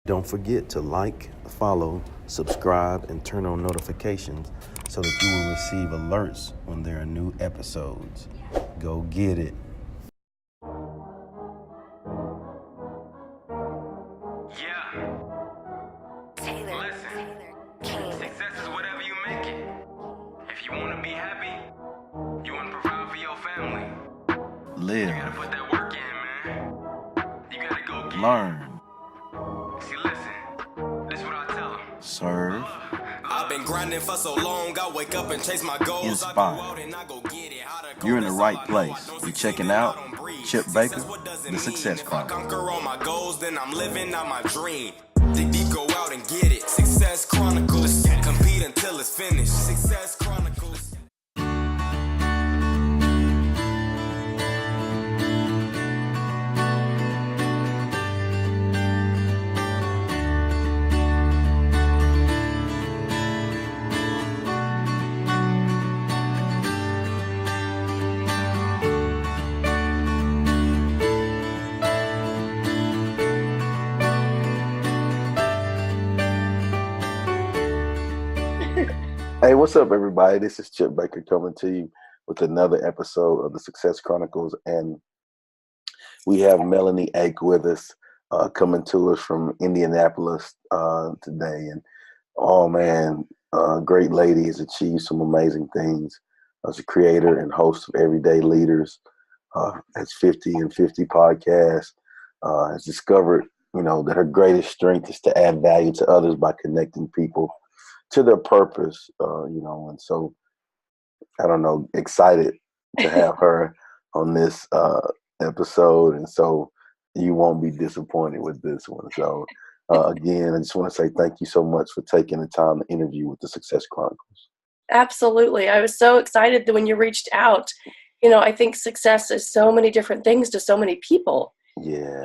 Don't forget to like, follow, subscribe, and turn on notifications so that you will receive alerts when there are new episodes. Go get it. Yeah. Listen, success is whatever you make it. If you want to be happy, you want to provide for your family. Live. You gotta put that work in, man. You gotta go get Learn. it. See, listen, this is what I tell them. Serve. I've been grinding for so long, I wake up and chase my goals. Inspire. I go out and I go get it. How to go, You're in the that's right all I know. I place. don't You're succeed checking if I out don't breathe. Chip Success, Baker, what does it the mean? Success If I Chronicles. conquer all my goals, then I'm living out my dream. Dig deep, go out and get it. Success Chronicles. Compete until it's finished. Success Chronicles. Hey, what's up, everybody? This is Chip Baker coming to you with another episode of the Success Chronicles, and we have Melahni Ake with us, coming to us from Indianapolis today. And oh man, great lady has achieved some amazing things as a creator and host of Everyday Leaders. Has 50 and 50 podcasts. Has discovered, that her greatest strength is to add value to others by connecting people to their purpose, and so I don't know, excited to have her on this episode, and so you won't be disappointed with this one. So again, I just want to say thank you so much for taking the time to interview with the Success Chronicles. Absolutely. I was so excited that when you reached out. I think success is so many different things to so many people. Yeah.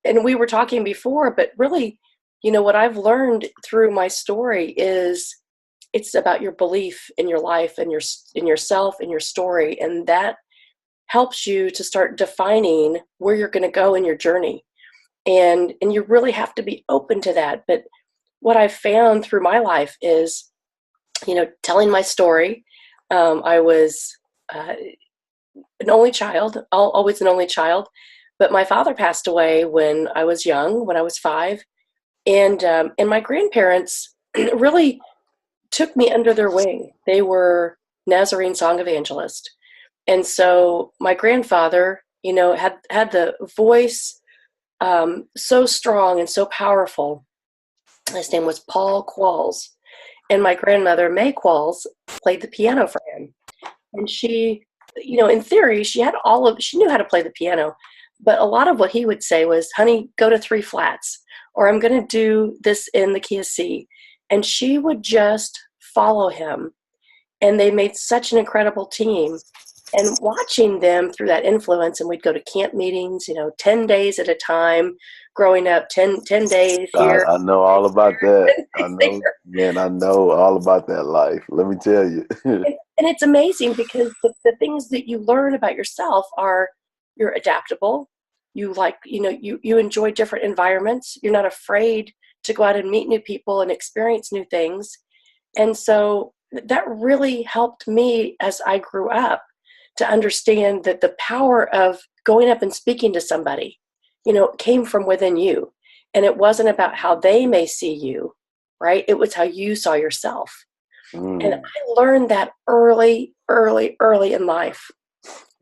And we were talking before, but really, what I've learned through my story is it's about your belief in your life and in yourself and your story, and that helps you to start defining where you're going to go in your journey. And you really have to be open to that. But what I've found through my life is, telling my story. I was an only child, always an only child, but my father passed away when I was young, when I was 5. And my grandparents really took me under their wing. They were Nazarene song evangelists. And so my grandfather, had the voice so strong and so powerful. His name was Paul Qualls. And my grandmother, May Qualls, played the piano for him. And she, in theory, she knew how to play the piano. But a lot of what he would say was, honey, go to 3 flats, or I'm going to do this in the key of C. And she would just follow him. And they made such an incredible team. And watching them through that influence, and we'd go to camp meetings, 10 days at a time, growing up, 10 days here. I know all about that. I know all about that life. Let me tell you. And it's amazing because the things that you learn about yourself are you're adaptable. You you enjoy different environments. You're not afraid to go out and meet new people and experience new things. And so that really helped me as I grew up to understand that the power of going up and speaking to somebody, came from within you. And it wasn't about how they may see you, right? It was how you saw yourself. And I learned that early in life.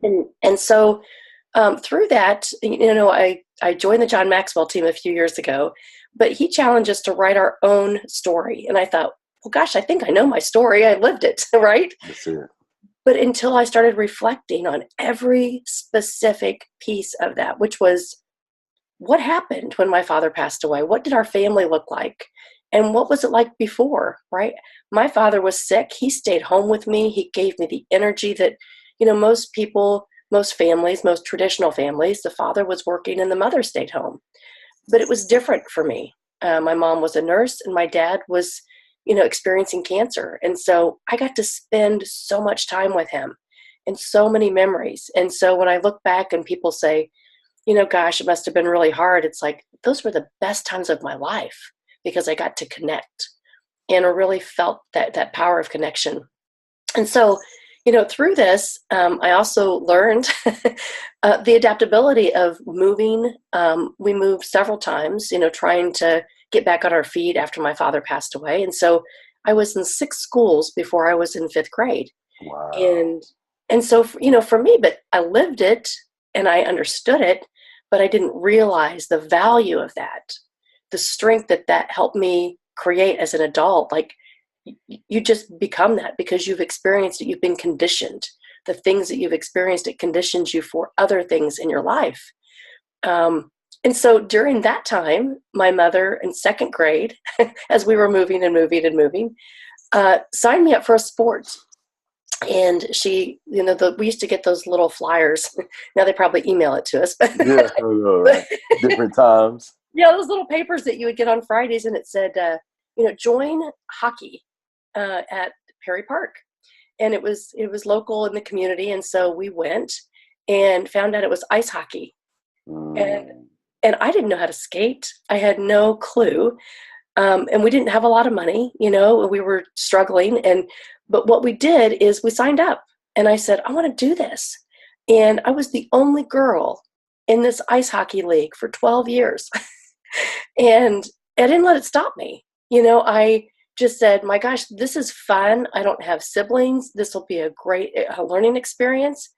And so through that, I joined the John Maxwell team a few years ago, but he challenged us to write our own story. And I thought, well, gosh, I think I know my story. I lived it, right? That's it. But until I started reflecting on every specific piece of that, which was what happened when my father passed away? What did our family look like? And what was it like before, right? My father was sick. He stayed home with me. He gave me the energy that, most people, most families, most traditional families, the father was working and the mother stayed home. But it was different for me. My mom was a nurse and my dad was, experiencing cancer. And so I got to spend so much time with him and so many memories. And so when I look back and people say, gosh, it must have been really hard. It's like, those were the best times of my life because I got to connect and I really felt that power of connection. And so, through this, I also learned the adaptability of moving. We moved several times, trying to get back on our feet after my father passed away. And so I was in 6 schools before I was in 5th grade. Wow. And so, for me, but I lived it and I understood it, but I didn't realize the value of that, the strength that helped me create as an adult. Like, you just become that because you've experienced it. You've been conditioned. The things that you've experienced, it conditions you for other things in your life. And so during that time, my mother in 2nd grade, as we were moving and moving and moving, signed me up for a sport. And she, we used to get those little flyers. Now they probably email it to us. Yeah, I know, right? Different times. Yeah, those little papers that you would get on Fridays, and it said, join hockey at Perry Park. And it was local in the community, and so we went and found out it was ice hockey. And Mm. and I didn't know how to skate. I had no clue. And we didn't have a lot of money, we were struggling. But what we did is we signed up, and I said, I want to do this. And I was the only girl in this ice hockey league for 12 years. And I didn't let it stop me. I just said, my gosh, this is fun. I don't have siblings. This will be a great learning experience.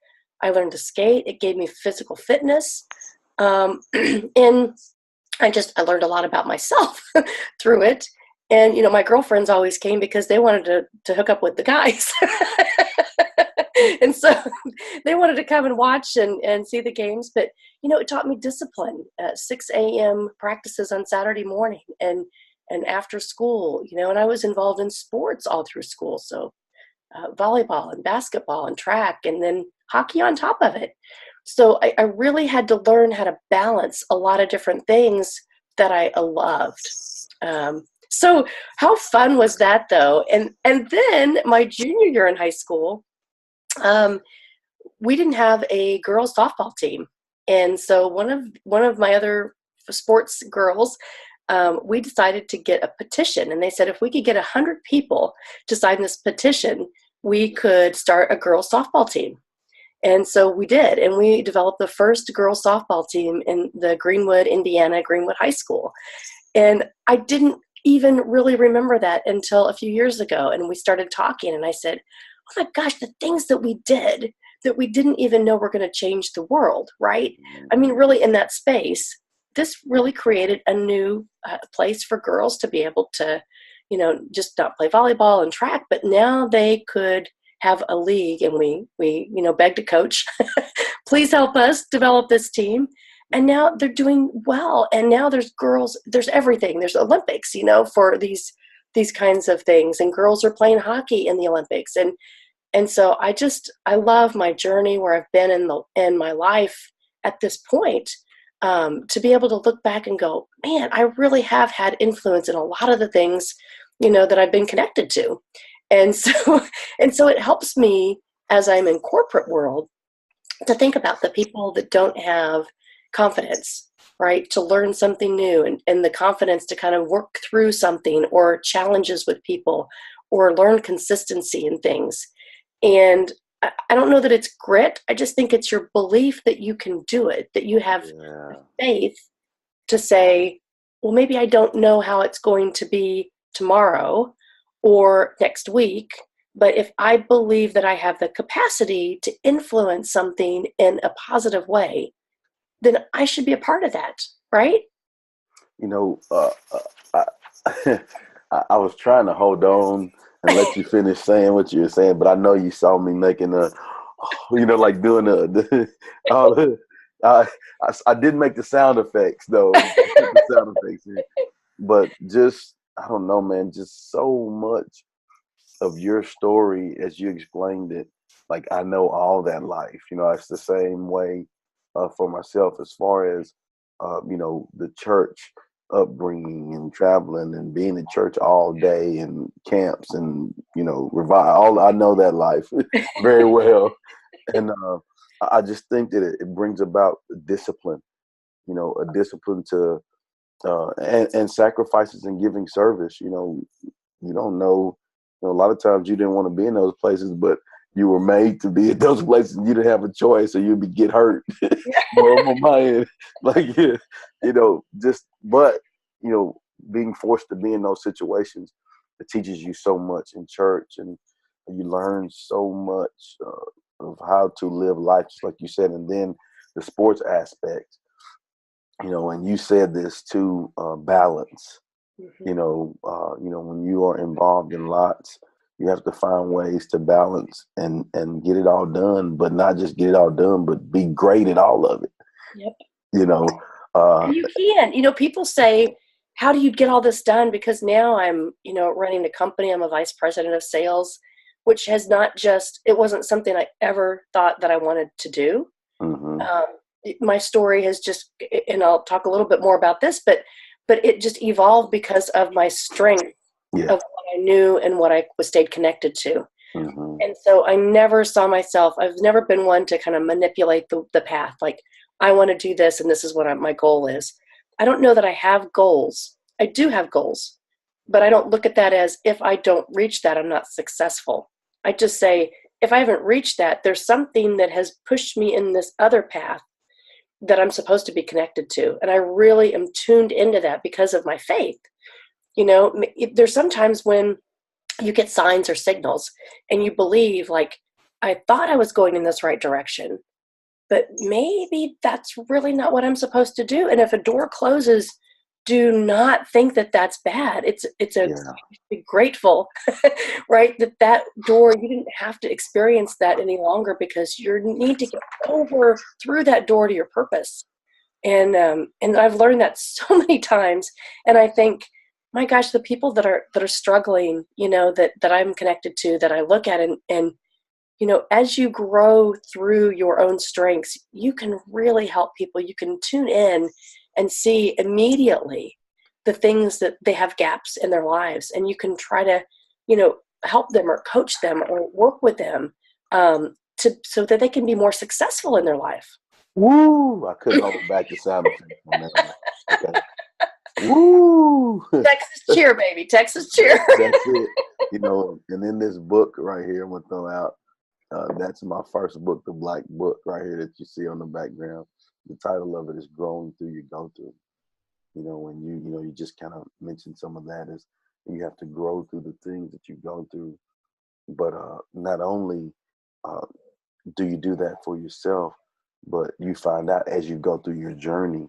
I learned to skate. It gave me physical fitness. And I learned a lot about myself through it. And, my girlfriends always came because they wanted to hook up with the guys. And so they wanted to come and watch and see the games. But, it taught me discipline. 6 a.m. practices on Saturday morning and after school, and I was involved in sports all through school. So volleyball and basketball and track, and then hockey on top of it. So I really had to learn how to balance a lot of different things that I loved. So how fun was that, though? And then my junior year in high school, we didn't have a girls softball team, and so one of my other sports girls, we decided to get a petition, and they said if we could get 100 people to sign this petition, we could start a girls softball team. And so we did, and we developed the first girls softball team in the Greenwood High School. And I didn't even really remember that until a few years ago, and we started talking, and I said, oh my gosh, the things that we did that we didn't even know were going to change the world, right? I mean, really, in that space, this really created a new place for girls to be able to, just not play volleyball and track, but now they could have a league. And we begged a coach, please help us develop this team. And now they're doing well. And now there's girls, there's everything. There's Olympics, for these kinds of things. And girls are playing hockey in the Olympics. And so I love my journey where I've been in my life at this point, to be able to look back and go, man, I really have had influence in a lot of the things, that I've been connected to. And so it helps me as I'm in corporate world to think about the people that don't have confidence, right? To learn something new and the confidence to kind of work through something or challenges with people or learn consistency in things. And I don't know that it's grit. I just think it's your belief that you can do it, that you have faith to say, well, maybe I don't know how it's going to be tomorrow or next week, but if I believe that I have the capacity to influence something in a positive way, then I should be a part of that, right? I, I was trying to hold on and let you finish saying what you were saying, but I know you saw me making like doing I didn't make the sound effects though, the sound effects, but just I don't know, man, just so much of your story as you explained it. Like I know all that life, it's the same way for myself as far as the church upbringing and traveling and being in church all day and camps and revive. All I know that life very well, and I just think that it brings about discipline. a discipline to and sacrifices and giving service. You don't know. A lot of times you didn't want to be in those places, but you were made to be in those places. And you didn't have a choice, or you'd get hurt. On my end, like but being forced to be in those situations, it teaches you so much in church, and you learn so much of how to live life, just like you said. And then the sports aspect, and you said this too, balance. When you are involved in lots, you have to find ways to balance and get it all done, but not just get it all done, but be great at all of it. Yep. You can. People say, how do you get all this done? Because now I'm, running a company. I'm a vice president of sales, which has it wasn't something I ever thought that I wanted to do. Mm-hmm. My story has just, and I'll talk a little bit more about this, but it just evolved because of my strength of what I knew and what I stayed connected to. Mm-hmm. And so I never saw myself, I've never been one to kind of manipulate the path. Like, I want to do this, and this is what my goal is. I don't know that I have goals. I do have goals, but I don't look at that as, if I don't reach that, I'm not successful. I just say, if I haven't reached that, there's something that has pushed me in this other path that I'm supposed to be connected to. And I really am tuned into that because of my faith. There's sometimes when you get signs or signals and you believe, like, I thought I was going in this right direction, but maybe that's really not what I'm supposed to do. And if a door closes, do not think that that's bad. Be grateful, right? That door, you didn't have to experience that any longer, because you need to get through that door to your purpose. And I've learned that so many times. And I think, my gosh, the people that are struggling, that I'm connected to, that I look at, and as you grow through your own strengths, you can really help people. You can tune in and see immediately the things that they have gaps in their lives. And you can try to, help them or coach them or work with them so that they can be more successful in their life. Woo! I couldn't hold back the sound effect on that one. Okay. Woo! Texas cheer, baby. Texas cheer. That's it. And in this book right here, I'm going to throw out, that's my first book, the black book right here that you see on the background. The title of it is Growing Through Your Go-Through. When you just kind of mentioned some of that, is you have to grow through the things that you've gone through. But not only do you do that for yourself, but you find out as you go through your journey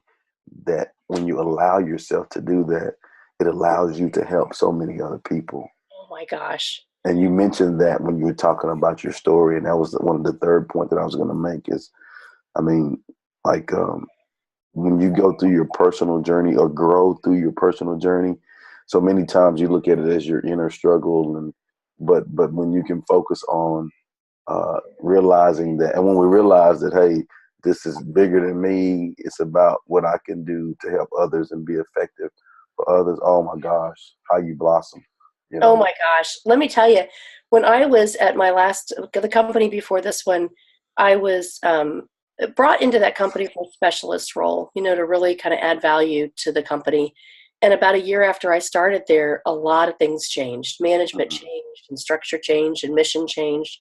that when you allow yourself to do that, it allows you to help so many other people. Oh my gosh. And you mentioned that when you were talking about your story, and that was one of the third point that I was going to make is, when you go through your personal journey or grow through your personal journey, so many times you look at it as your inner struggle, but when you can focus on realizing that, and when we realize that, hey, this is bigger than me, it's about what I can do to help others and be effective for others. Oh my gosh, how you blossom. Oh my gosh. Let me tell you, when I was at the company before this one, I was brought into that company for a specialist role, to really kind of add value to the company. And about a year after I started there, a lot of things changed. Management changed, and structure changed, and mission changed.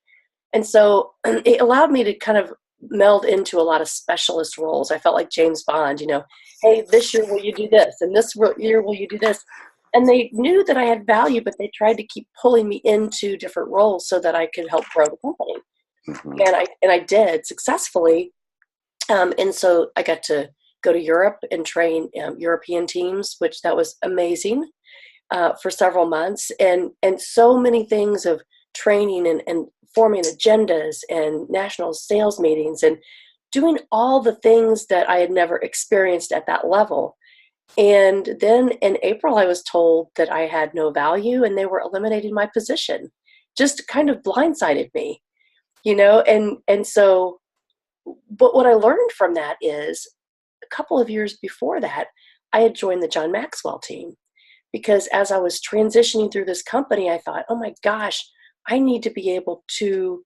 And so it allowed me to kind of meld into a lot of specialist roles. I felt like James Bond, hey, this year will you do this? And this year will you do this? And they knew that I had value, but they tried to keep pulling me into different roles so that I could help grow the company. Mm-hmm. And I did successfully. And so I got to go to Europe and train European teams, which that was amazing for several months. And so many things of training and forming agendas and national sales meetings and doing all the things that I had never experienced at that level. And then in April, I was told that I had no value and they were eliminating my position. Just kind of blindsided me, and so, but what I learned from that is a couple of years before that, I had joined the John Maxwell team, because as I was transitioning through this company, I thought, oh my gosh, I need to be able to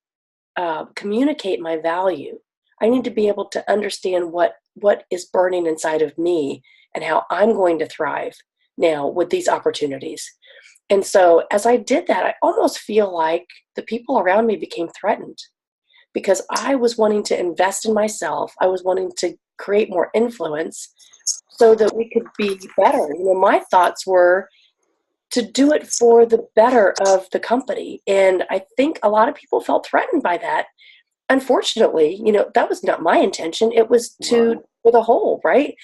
communicate my value. I need to be able to understand what is burning inside of me and how I'm going to thrive now with these opportunities. And so as I did that, I almost feel like the people around me became threatened because I was wanting to invest in myself. I was wanting to create more influence so that we could be better. My thoughts were to do it for the better of the company. And I think a lot of people felt threatened by that. Unfortunately, that was not my intention. It was for the whole, right?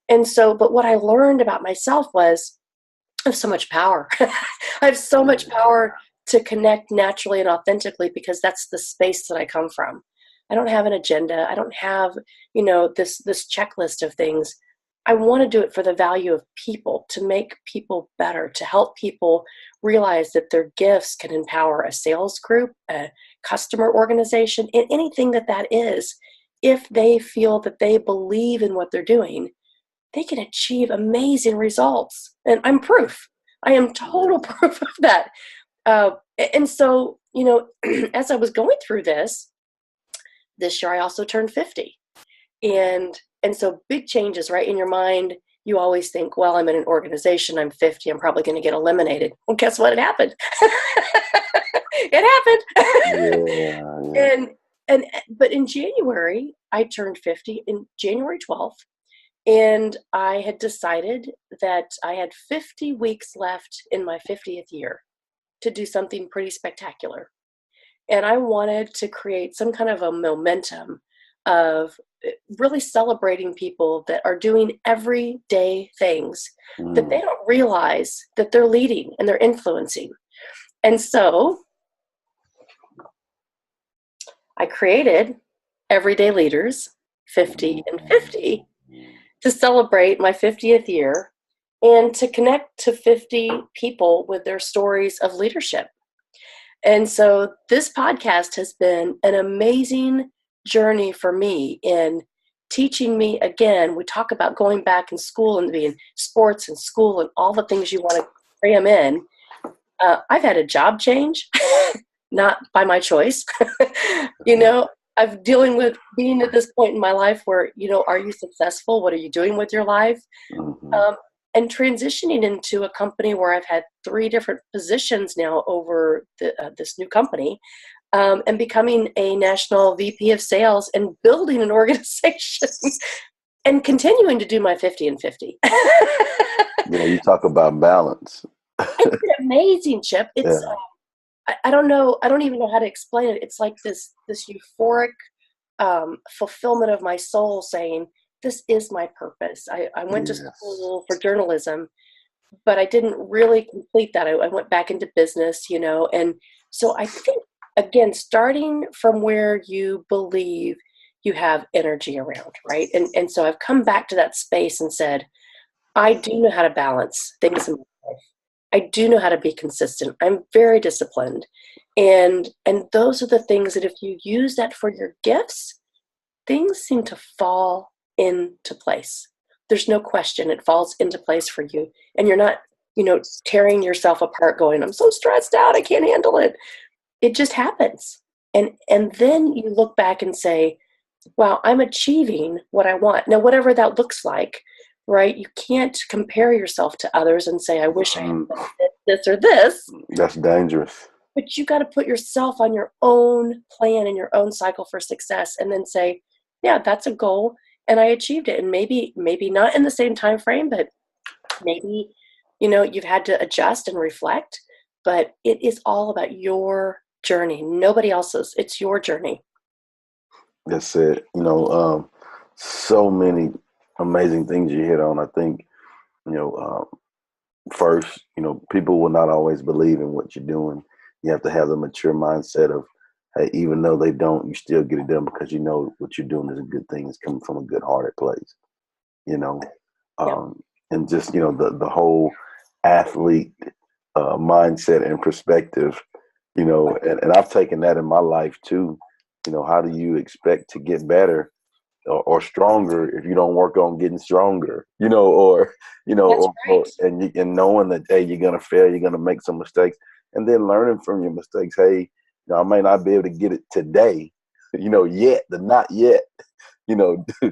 And so, but what I learned about myself was I have so much power. I have so much power to connect naturally and authentically because that's the space that I come from. I don't have an agenda. I don't have, this checklist of things. I want to do it for the value of people, to make people better, to help people realize that their gifts can empower a sales group, a customer organization, and anything that is. If they feel that they believe in what they're doing, they can achieve amazing results. And I'm proof. I am total proof of that. And so, as I was going through this year, I also turned 50. And so big changes, right? In your mind, you always think, well, I'm in an organization, I'm 50, I'm probably going to get eliminated. Well, guess what? It happened. It happened. Yeah. But in January, I turned 50 in January 12th. And I had decided that I had 50 weeks left in my 50th year to do something pretty spectacular. And I wanted to create some kind of a momentum of really celebrating people that are doing everyday things that they don't realize that they're leading and they're influencing. And so I created Everyday Leaders 50 and 50 to celebrate my 50th year and to connect to 50 people with their stories of leadership. And so this podcast has been an amazing journey for me in teaching me, again, we talk about going back in school and being sports and school and all the things you want to cram in. I've had a job change, not by my choice. I'm dealing with being at this point in my life where, are you successful? What are you doing with your life? And transitioning into a company where I've had 3 different positions now over this new company, and becoming a national VP of sales and building an organization and continuing to do my 50 and 50. You talk about balance. It's been amazing, Chip. It's I don't know. I don't even know how to explain it. It's like this euphoric fulfillment of my soul saying, this is my purpose. I went to school for journalism, but I didn't really complete that. I went back into business, and so I think, again, starting from where you believe you have energy around, right? And so I've come back to that space and said, I do know how to balance things in my life. I do know how to be consistent. I'm very disciplined. And those are the things that if you use that for your gifts, things seem to fall into place. There's no question it falls into place for you. And you're not, tearing yourself apart going, I'm so stressed out, I can't handle it. It just happens. And then you look back and say, wow, I'm achieving what I want. Now, whatever that looks like, right? You can't compare yourself to others and say, I wish I had this or this. That's dangerous. But you got to put yourself on your own plan and your own cycle for success and then say, yeah, that's a goal. And I achieved it. And maybe not in the same time frame, but maybe, you've had to adjust and reflect. But it is all about your journey. Nobody else's. It's your journey. That's it. So many amazing things you hit on. I think, first, people will not always believe in what you're doing. You have to have the mature mindset of, hey, even though they don't, you still get it done because what you're doing is a good thing. It's coming from a good-hearted place, and just, the whole athlete mindset and perspective, and I've taken that in my life too. How do you expect to get better or stronger if you don't work on getting stronger, and knowing that, hey, you're going to fail, you're going to make some mistakes, and then learning from your mistakes. Hey, I may not be able to get it today, yet, the not yet,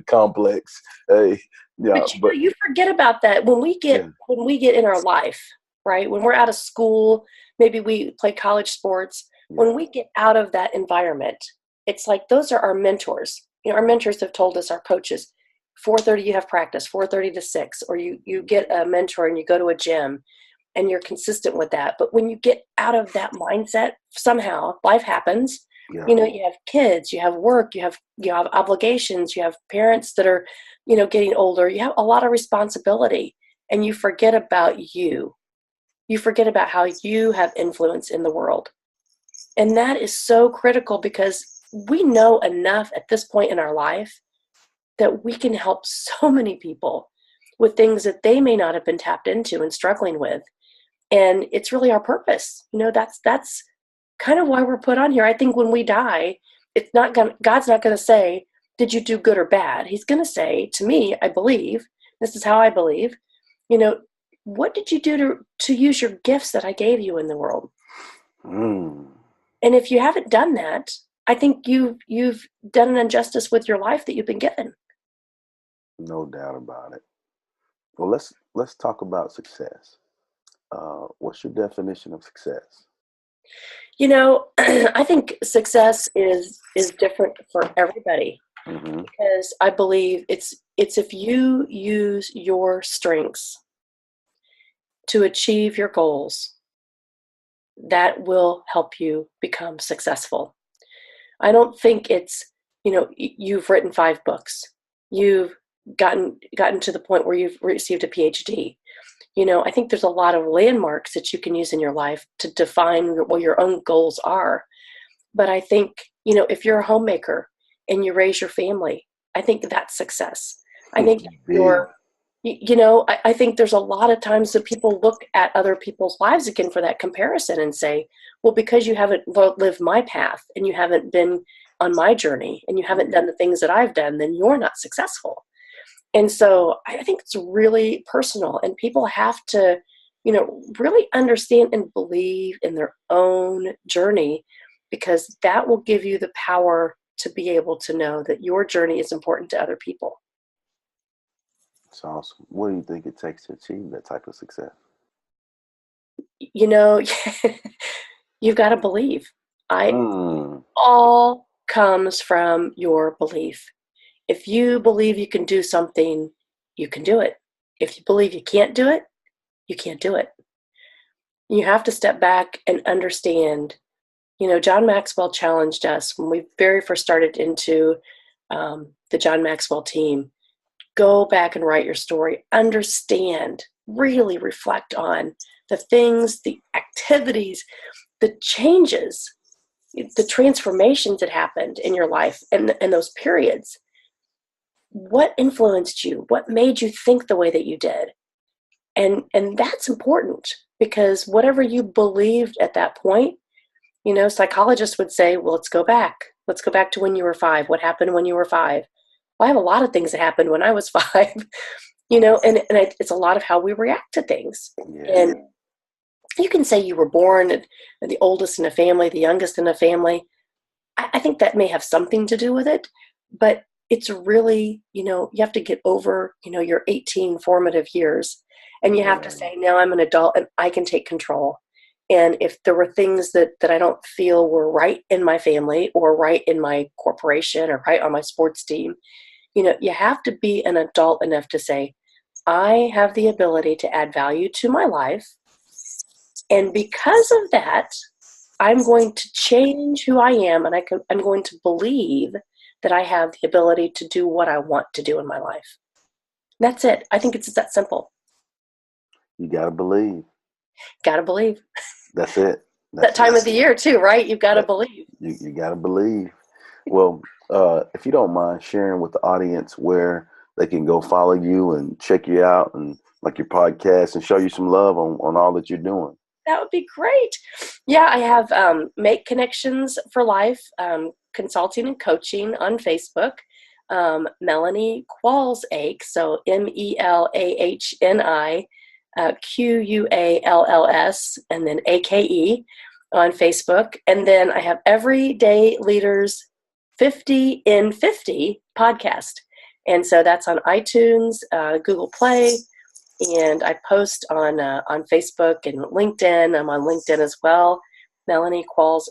complex. Hey, yeah, But you forget about that when we get in our life, right? When we're out of school, maybe we play college sports. When we get out of that environment, it's like those are our mentors. Our mentors have told us, our coaches, 4:30 you have practice, 4:30 to 6, or you get a mentor and you go to a gym and you're consistent with that. But when you get out of that mindset, somehow life happens. You have kids, you have work, you have obligations, you have parents that are, getting older. You have a lot of responsibility, and you forget about you. You forget about how you have influence in the world. And that is so critical because we know enough at this point in our life that we can help so many people with things that they may not have been tapped into and struggling with. And it's really our purpose. That's kind of why we're put on here. I think when we die, God's not going to say, did you do good or bad? He's going to say to me, I believe, this is how I believe, what did you do to use your gifts that I gave you in the world? And if you haven't done that, I think you've done an injustice with your life that you've been given. No doubt about it. Well, let's talk about success. What's your definition of success? I think success is different for everybody, because I believe it's if you use your strengths to achieve your goals, that will help you become successful. I don't think it's, you've written 5 books, you've gotten to the point where you've received a PhD. I think there's a lot of landmarks that you can use in your life to define what your own goals are. But I think, if you're a homemaker and you raise your family, I think that's success. I think I think there's a lot of times that people look at other people's lives again for that comparison and say, well, because you haven't lived my path and you haven't been on my journey and you haven't done the things that I've done, then you're not successful. And so I think it's really personal, and people have to, really understand and believe in their own journey, because that will give you the power to be able to know that your journey is important to other people. That's awesome. What do you think it takes to achieve that type of success? You've got to believe. All comes from your belief. If you believe you can do something, you can do it. If you believe you can't do it, you can't do it. You have to step back and understand. John Maxwell challenged us when we very first started into the John Maxwell team. Go back and write your story. Understand, really reflect on the things, the activities, the changes, the transformations that happened in your life and those periods. What influenced you? What made you think the way that you did? And that's important, because whatever you believed at that point, psychologists would say, well, let's go back. Let's go back to when you were 5. What happened when you were 5? Well, I have a lot of things that happened when I was 5, and it's a lot of how we react to things. Yeah. And you can say you were born the oldest in a family, the youngest in a family. I think that may have something to do with it, but it's really, you have to get over, your 18 formative years, and you have to say, now I'm an adult and I can take control. And if there were things that I don't feel were right in my family or right in my corporation or right on my sports team, you have to be an adult enough to say, I have the ability to add value to my life. And because of that, I'm going to change who I am, and I'm going to believe that I have the ability to do what I want to do in my life. That's it. I think it's that simple. You got to believe. Got to believe. That's it. That time of the year too, right? You've got to believe. You got to believe. Well, if you don't mind sharing with the audience where they can go follow you and check you out and like your podcast and show you some love on all that you're doing. That would be great. Yeah, I have Make Connections for Life, consulting and coaching on Facebook. Melahni Ake, so Melahni Qualls, and then Ake on Facebook. And then I have Everyday Leaders 50 in 50 podcast. And so that's on iTunes, Google Play, and I post on Facebook and LinkedIn. I'm on LinkedIn as well, Melahni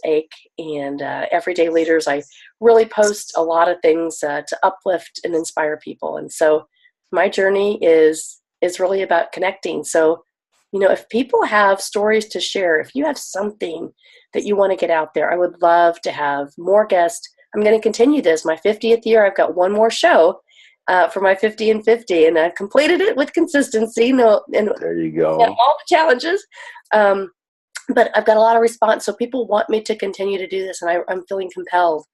Ake, and Everyday Leaders. I really post a lot of things to uplift and inspire people. And so my journey is really about connecting. So, if people have stories to share, if you have something that you want to get out there, I would love to have more guests. I'm going to continue this. My 50th year, I've got one more show for my 50 and 50, and I've completed it with consistency. And there you go. All the challenges. But I've got a lot of response. So people want me to continue to do this, and I'm feeling compelled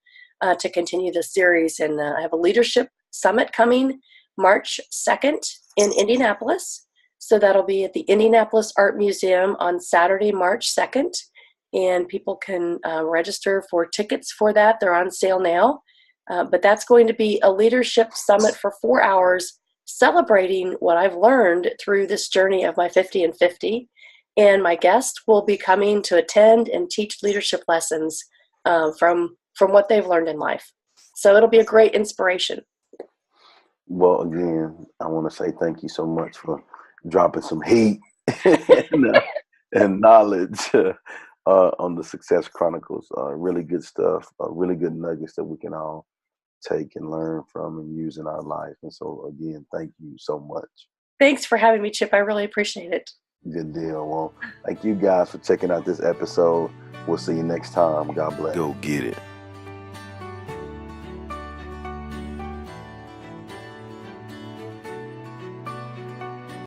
to continue this series. And I have a leadership summit coming March 2nd in Indianapolis. So that'll be at the Indianapolis Art Museum on Saturday, March 2nd. And people can register for tickets for that. They're on sale now. But that's going to be a leadership summit for 4 hours, celebrating what I've learned through this journey of my 50 and 50. And my guest will be coming to attend and teach leadership lessons from what they've learned in life. So it'll be a great inspiration. Well, again, I want to say thank you so much for dropping some heat and knowledge on the Success Chronicles. Really good stuff, really good nuggets that we can all take and learn from and use in our life. And so, again, thank you so much. Thanks for having me, Chip. I really appreciate it. Good deal. Well, thank you guys for checking out this episode. We'll see you next time. God bless. Go get it.